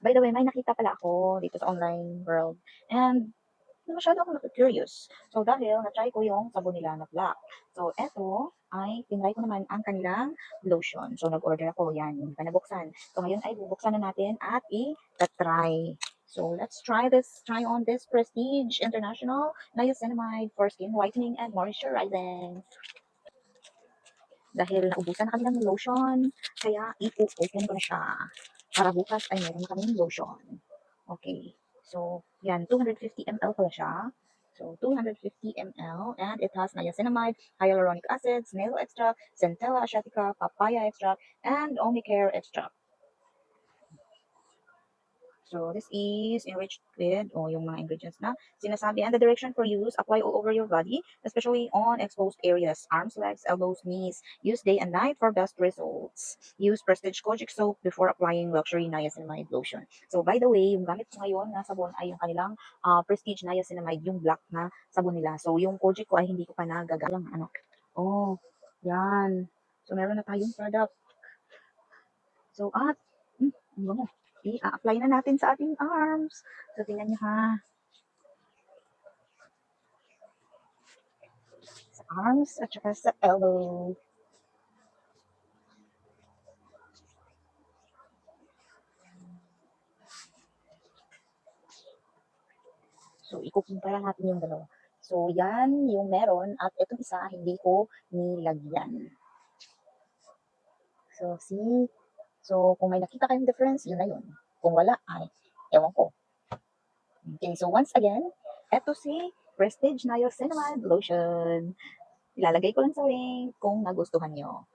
By the way, may nakita pala ako dito sa online world and masyado akong curious. So, dahil na-try ko yung sabon nila na black. So, eto ay tinry ko naman ang kanilang lotion. So, nag-order ako. Yan, hindi pa nabuksan. So, ngayon ay bubuksan na natin at i-try. So, let's try on this Prestige International Niacinamide for skin whitening and moisturizing. Dahil naubusan na kami ng lotion, kaya i-open ko na siya. Para bukas ay meron na kaming lotion. Okay. So, yan, 250 ml pala siya. So, 250 ml and it has niacinamide, hyaluronic acid, snail extract, centella asiatica, papaya extract, and omnicare extract. So, this is enriched with yung mga ingredients na sinasabi. And the direction for use, apply all over your body, especially on exposed areas, arms, legs, elbows, knees. Use day and night for best results. Use Prestige Kojic soap before applying luxury niacinamide lotion. So, by the way, yung gamit ko ngayon na sabon ay yung kanilang Prestige Niacinamide, yung black na sabon nila. So, yung Kojic ko ay hindi ko pa nagagamit. Oh, yan. So, meron na tayong product. So, ang bango. I-apply na natin sa ating arms. So, tingnan nyo ha. Sa arms at saka sa elbow. So, ikukumpara natin yung dalawa. So, yan yung meron at itong isa hindi ko nilagyan. So, see? So, kung may nakita kayong difference, yun na yun. Kung wala, ay, ewan ko. Okay, so once again, eto si Prestige Niacinamide Lotion. Ilalagay ko lang sa link kung nagustuhan nyo.